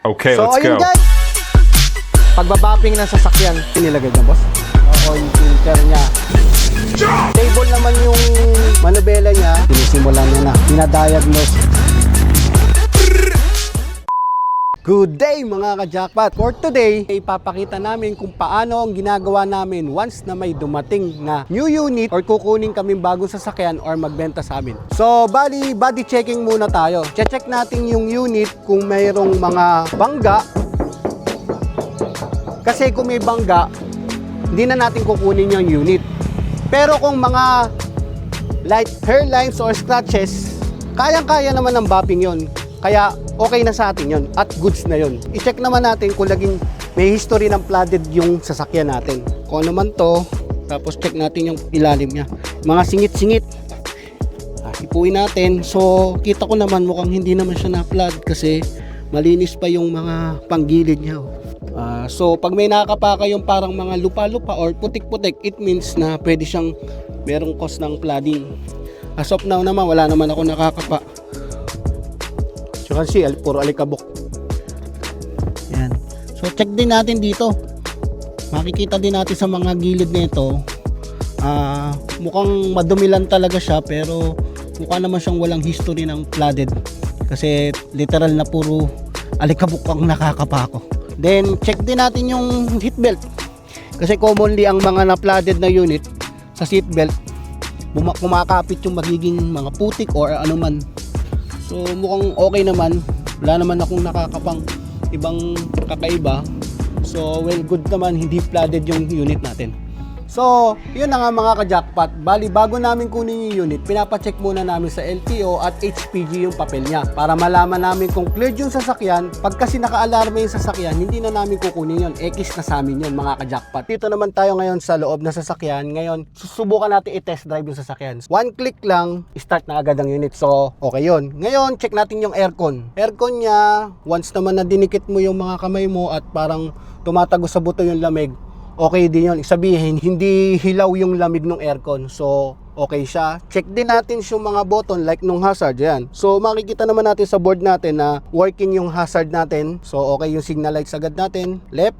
Okay, So let's ayun go. guys, pagbabapping ng sasakyan, inilagay na boss. Oil filter niya. Stable naman yung manubela niya. Sinisimulan niya na, pinadiagnose. Good day mga ka-jackpot! For today, ipapakita namin kung paano ang ginagawa namin once na may dumating na new unit or kukunin kaming bagong sasakyan or magbenta sa amin. So, body checking muna tayo. Check natin yung unit kung mayroong mga bangga. Kasi kung may bangga, hindi na natin kukunin yung unit. Pero kung mga light hairlines or scratches, kayang-kaya naman ng bapping yon. Kaya okay na sa atin yon at goods na yon. I-check naman natin kung laging may history ng flooded yung sasakyan natin. Kung ano man to, tapos check natin yung ilalim niya. Mga singit-singit. Ipuin natin. So, kita ko naman mukhang hindi naman siya na-flood kasi malinis pa yung mga panggilid niya. So, pag may nakakapaka yung parang mga lupa-lupa or putik-putik, it means na pwede siyang merong cause ng flooding. As of now naman, wala naman ako nakakapa. So, kasi puro alikabok. Yan. So, check din natin dito. Makikita din natin sa mga gilid nito. Mukhang madumi lang talaga siya, pero mukha naman siyang walang history ng flooded. Kasi literal na puro alikabok ang nakakapako. Then, check din natin yung seatbelt. Kasi commonly ang mga na-flooded na unit sa seatbelt, kumakapit yung magiging mga putik or anuman. So, mukhang okay naman. Wala naman akong nakakapang ibang kakaiba. So, well, good naman. Hindi flooded yung unit natin. So, yun na nga mga ka-jackpot. Bali, bago namin kunin yung unit, pinapacheck muna namin sa LTO at HPG yung papel niya para malaman namin kung cleared yung sasakyan. Pag kasi naka-alarma yung sasakyan, hindi na namin kukunin yun. X na sa amin yun mga ka-jackpot. Dito naman tayo ngayon sa loob ng sasakyan. Ngayon, susubukan natin i-test drive yung sasakyan. One click lang, start na agad ang unit. So, okay yun. Ngayon, check natin yung aircon. Aircon niya, once naman na dinikit mo yung mga kamay mo at parang tumatago sa buto yung lamig, okay din yun. Sabihin, hindi hilaw yung lamig ng aircon. So, okay siya. Check din natin yung mga button like nung hazard. Yan. So, makikita naman natin sa board natin na working yung hazard natin. So, okay yung signal lights agad natin. Left,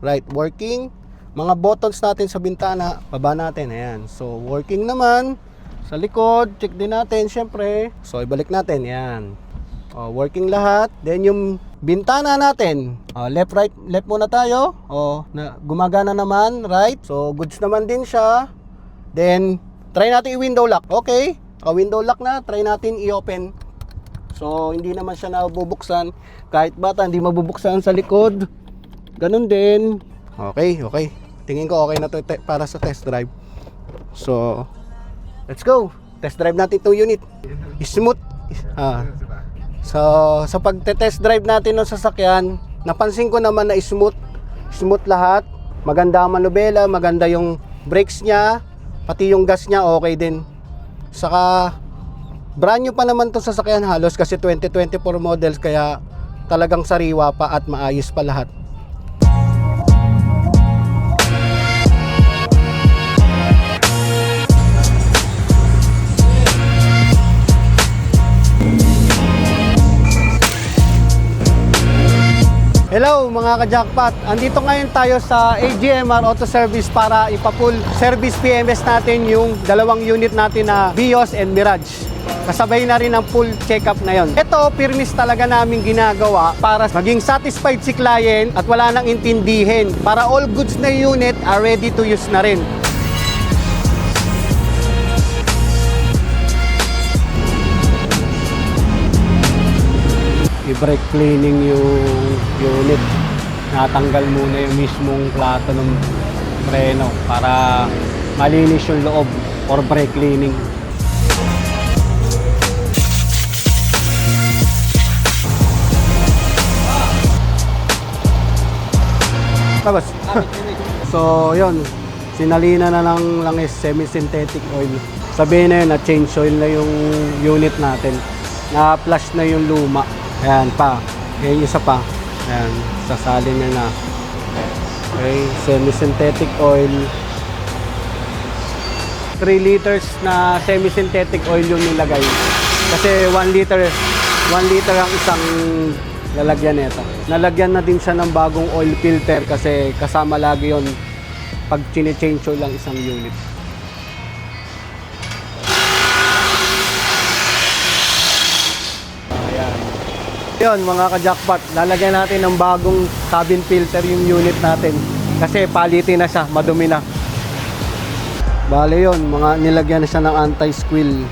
right, working. Mga buttons natin sa bintana, baba natin. Ayan. So, working naman. Sa likod, check din natin syempre. So, ibalik natin. Yan. Working lahat. Then, yung bintana natin, left muna tayo. Gumagana naman, right? So, goods naman din siya. Then, try natin i-window lock. Okay, window lock na, try natin i-open. So, hindi naman siya nabubuksan. Kahit bata, hindi mabubuksan sa likod. Ganun din. Okay. Tingin ko okay na to para sa test drive. So, let's go. Test drive natin itong unit. Smooth. So, sa pagte-test drive natin ng sasakyan, napansin ko naman na smooth lahat. Maganda ang manubela, maganda yung brakes niya, pati yung gas niya okay din. Saka, brand new pa naman itong sasakyan halos kasi 2024 models kaya talagang sariwa pa at maayos pa lahat. Hello mga ka-jackpot! Andito ngayon tayo sa AGMR Auto Service para ipa-full service PMS natin yung dalawang unit natin na Vios and Mirage. Kasabay na rin ang full check-up na yon. Ito, permis talaga namin ginagawa para maging satisfied si client at wala nang intindihin. Para all goods na unit are ready to use na rin. I-brake cleaning yung unit. Natanggal muna yung mismong plato ng preno para malinis yung loob or brake cleaning. Tapos, so yun, sinalina na ng langis semi-synthetic oil. Sabihin na yun na change oil na yung unit natin. Na-flush na yung luma. Ayan pa. Ayan isa pa. Ayan. Sasalin na. Okay. Semi-synthetic oil. 3 liters na semi-synthetic oil yung nilagay. Kasi 1 liter ang isang lalagyan nito. Nalagyan na din siya ng bagong oil filter kasi kasama lagi yon pag chine-change oil lang isang unit. Ayan. Yun mga ka-jackpot, lalagyan natin ng bagong cabin filter yung unit natin kasi palitin na siya, madumi na. Bale yun, mga nilagyan na siya ng anti-squill.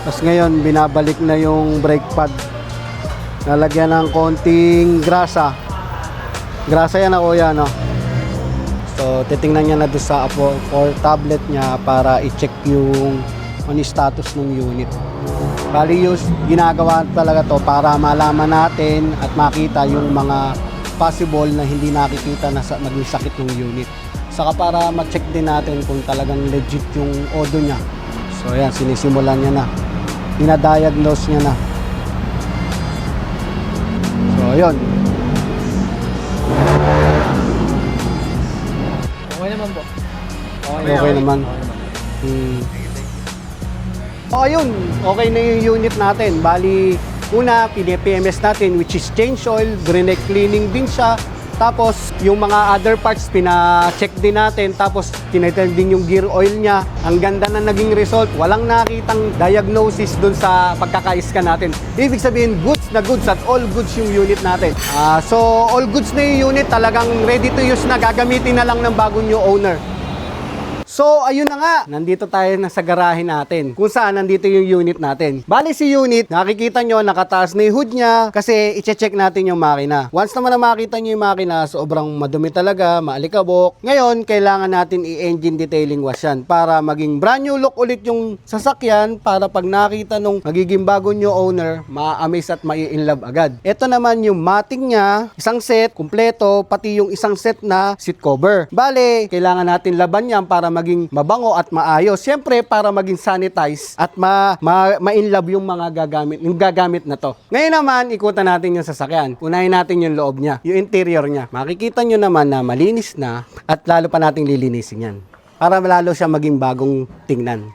Tapos ngayon, binabalik na yung brake pad. Nalagyan ng konting grasa. Grasa yan ako yan, no? So, titingnan niya na doon sa for tablet niya para i-check yung status ng unit. Bali yung ginagawa talaga to para malaman natin at makita yung mga possible na hindi nakikita na maging sakit ng unit. Saka para ma-check din natin kung talagang legit yung odo niya. So ayan, sinisimulan niya na. Dinadiagnose niya na. So ayun. Okay naman po. Okay naman. So ayun, okay na yung unit natin. Bali, una, PMS natin which is change oil, brake cleaning din siya. Tapos, yung mga other parts, pina-check din natin. Tapos, tinitin din yung gear oil niya. Ang ganda na naging result. Walang nakitang diagnosis dun sa pagkakaiska natin. Ibig sabihin, goods na goods at all goods yung unit natin. So, all goods na yung unit. Talagang ready to use na. Gagamitin na lang ng bagong new owner. So, ayun na nga. Nandito tayo na sa garahe natin. Kung saan nandito yung unit natin. Bali si unit, nakikita nyo, nakataas na yung hood niya kasi i-check natin yung makina. Once naman na makita nyo yung makina, sobrang madumi talaga, maalikabok. Ngayon, kailangan natin i-engine detailing wash yan para maging brand new look ulit yung sasakyan para pag nakita nung magiging bago new owner, ma-amaze at mai-inlove agad. Ito naman yung matting niya, isang set, kumpleto, pati yung isang set na seat cover. Bale, kailangan natin laban yan para maging mabango at maayos. Siyempre, para maging sanitize at ma-inlove yung mga gagamit na to. Ngayon naman, ikutan natin yung sasakyan. Unahin natin yung loob niya, yung interior niya. Makikita nyo naman na malinis na at lalo pa nating lilinisin yan. Para lalo siya maging bagong tingnan.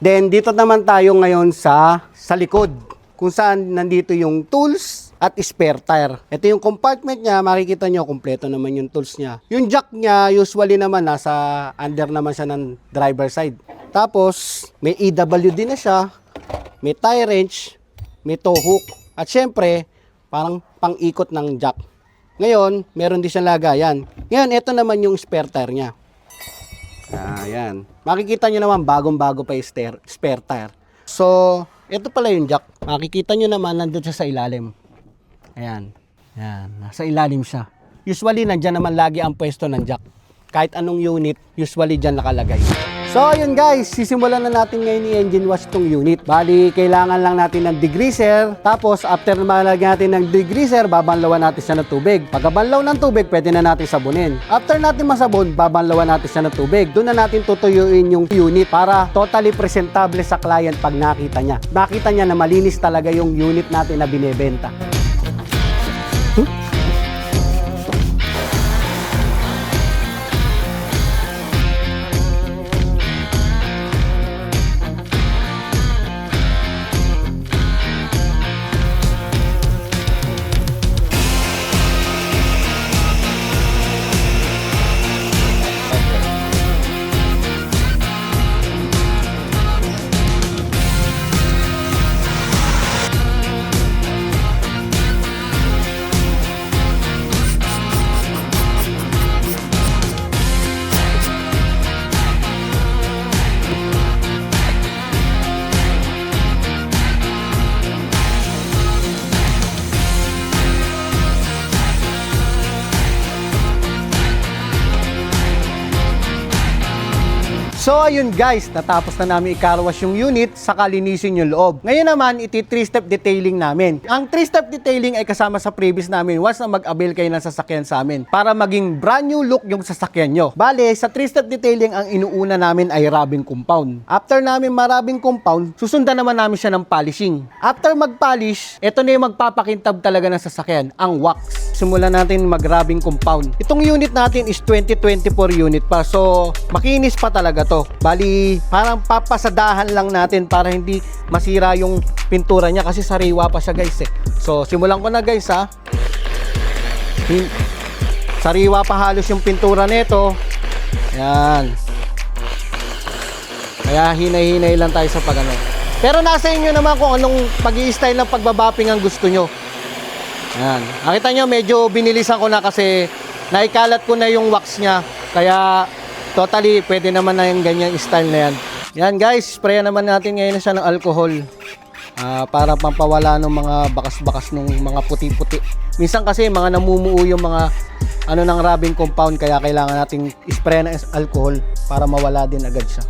Then, dito naman tayo ngayon sa likod. Kung saan nandito yung tools at spare tire. Ito yung compartment niya, makikita nyo, kumpleto naman yung tools niya. Yung jack niya, usually naman, nasa under naman siya ng driver side. Tapos, may EWD na siya, may tie wrench, may tow hook, at syempre, parang pang-ikot ng jack. Ngayon, meron din siyang lagayan. Ngayon, ito naman yung spare tire niya. Ayan. Makikita nyo naman, bagong-bago pa yung spare tire. So, ito pala yung jack. Makikita nyo naman, nandun siya sa ilalim. Ayan. Ayan. Nasa ilalim siya. Usually, nandyan naman lagi ang pwesto ng jack. Kahit anong unit, usually dyan nakalagay. So, yun guys. Sisimulan na natin ngayon i-engine wash tong unit. Bali, kailangan lang natin ng degreaser. Tapos, after malagyan natin ng degreaser, babanlawan natin siya ng tubig. Pagkabanlaw ng tubig, pwede na natin sabunin. After natin masabon, babanlawan natin siya ng tubig. Doon na natin tutuyuin yung unit para totally presentable sa client pag nakita niya. Nakita niya na malinis talaga yung unit natin na binebenta. So ayun guys, natapos na namin i-car wash yung unit, saka linisin yung loob. Ngayon naman, iti 3-step detailing namin. Ang 3-step detailing ay kasama sa previous namin once na mag-avail kayo ng sasakyan sa amin para maging brand new look yung sasakyan nyo. Bale, sa 3-step detailing, ang inuuna namin ay rubbing compound. After namin marubbing compound, susundan naman namin siya ng polishing. After mag-polish, ito na yung magpapakintab talaga ng sasakyan, ang wax. Simulan natin mag-rubbing compound. Itong unit natin is 2024 unit pa. So, makinis pa talaga to. Bali, parang papasadahan lang natin para hindi masira yung pintura niya kasi sariwa pa siya guys eh. So, simulan ko na guys ha. Sariwa pa halos yung pintura nito. Yan. Kaya hinay-hinay lang tayo sa pagano. Pero nasa inyo naman kung anong pag-i-style ng pagbabapping ang gusto nyo. Yan. Nakita nyo, medyo binilisan ko na kasi naikalat ko na yung wax niya. Kaya totally pwede naman na yung ganyang style na yan. Yan guys, sprayan naman natin ngayon siya ng alcohol. Para pampawala ng mga bakas-bakas ng mga puti-puti. Minsan kasi mga namumuo yung mga ng rubbing compound kaya kailangan nating spray ng alcohol para mawala din agad siya.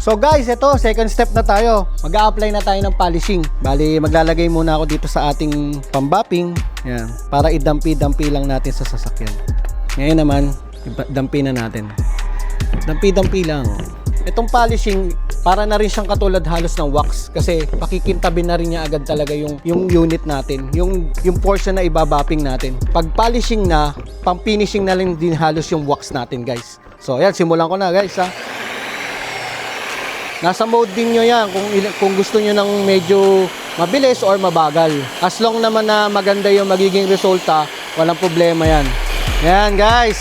So guys, ito, second step na tayo. Mag-a-apply na tayo ng polishing. Bali, maglalagay muna ako dito sa ating pambapping. Yan, para idampi-dampi lang natin sa sasakyan. Ngayon naman, dampi na natin. Dampi-dampi lang. Itong polishing, para na rin siyang katulad halos ng wax. Kasi pakikintabin na rin niya agad talaga yung unit natin. Yung portion na ibabapping natin. Pag polishing na, pang-finishing na lang din halos yung wax natin guys. So ayan, simulan ko na guys ha. Nasa mode din nyo yan kung gusto nyo ng medyo mabilis or mabagal. As long naman na maganda yung magiging resulta, walang problema yan. Yan guys.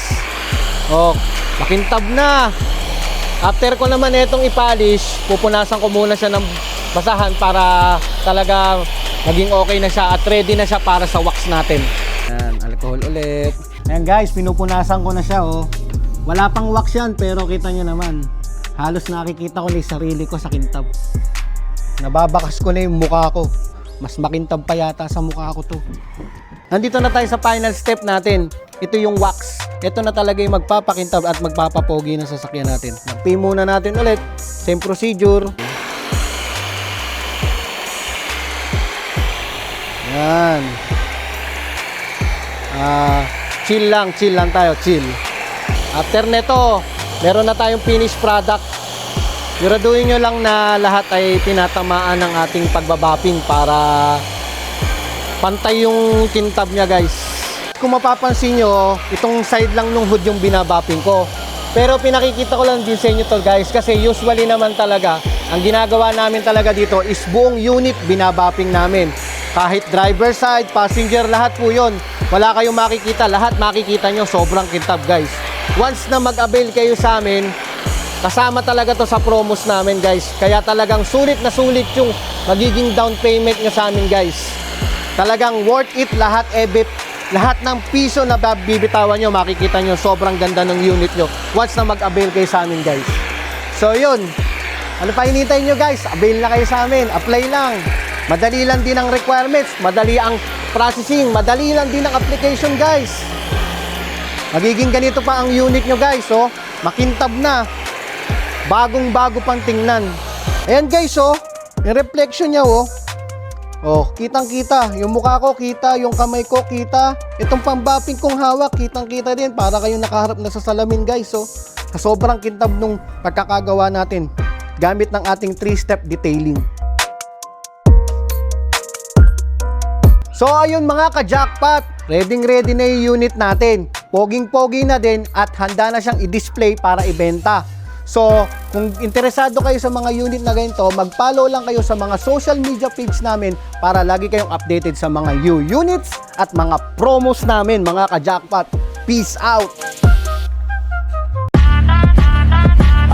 O, makintab na. After ko naman itong ipolish, pupunasan ko muna siya ng basahan para talaga maging okay na siya at ready na siya para sa wax natin. Yan, alcohol ulit. Yan guys, pinupunasan ko na siya oh. Wala pang wax yan pero kita nyo naman. Halos nakikita ko na yung sarili ko sa kintab. Nababakas ko na yung mukha ko. Mas makintab pa yata sa mukha ko to. Nandito na tayo sa final step natin. Ito yung wax. Ito na talaga yung magpapakintab at magpapapogi ng sasakyan natin. Nagpi muna natin ulit. Same procedure. Yan. Chill lang tayo, chill. After neto, meron na tayong finished product. Siguraduhin nyo lang na lahat ay tinatamaan ng ating pagbabapping para pantay yung kintab niya guys. Kung mapapansin nyo, itong side lang ng hood yung binabapping ko. Pero pinakikita ko lang din sa inyo to guys kasi usually naman talaga, ang ginagawa namin talaga dito is buong unit binabapping namin. Kahit driver side, passenger, lahat po yun. Wala kayong makikita, lahat makikita nyo, sobrang kintab guys. Once na mag-avail kayo sa amin, kasama talaga to sa promos namin guys. Kaya talagang sulit na sulit yung magiging down payment nyo sa amin guys. Talagang worth it lahat, lahat ng piso na bibitawan nyo, makikita nyo sobrang ganda ng unit nyo once na mag-avail kayo sa amin guys. So yun, ano pa hinihintay nyo guys? Avail na kayo sa amin, apply lang. Madali lang din ang requirements, madali ang processing, madali lang din ang application guys. Magiging ganito pa ang unit nyo guys, oh. Makintab na. Bagong-bago pang tingnan. Ayan guys, oh. Yung reflection niya, oh. Oh, kitang-kita. Yung mukha ko, kita. Yung kamay ko, kita. Itong pambapping kong hawak, kitang-kita din. Para kayong nakaharap na sa salamin guys, oh. Sa sobrang kintab nung pagkakagawa natin. Gamit ng ating 3-step detailing. So, ayun mga ka-jackpot. Ready na yung unit natin. Poging-pogi na din at handa na siyang i-display para ibenta. So, kung interesado kayo sa mga unit na ganito, mag-follow lang kayo sa mga social media page namin para lagi kayong updated sa mga new units at mga promos namin, mga ka-jackpot. Peace out!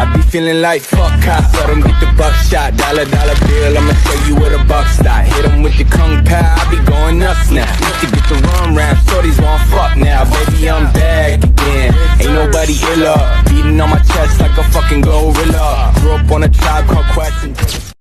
I be feeling like fuck cops, let them get the buckshot. Dollar bill, I'ma show you where the buck stop. Hit them with the kung pao, I be going nuts now. Used to get the rum round, shorties won't fuck now. Baby, I'm back again, ain't nobody iller. Beating on my chest like a fucking glow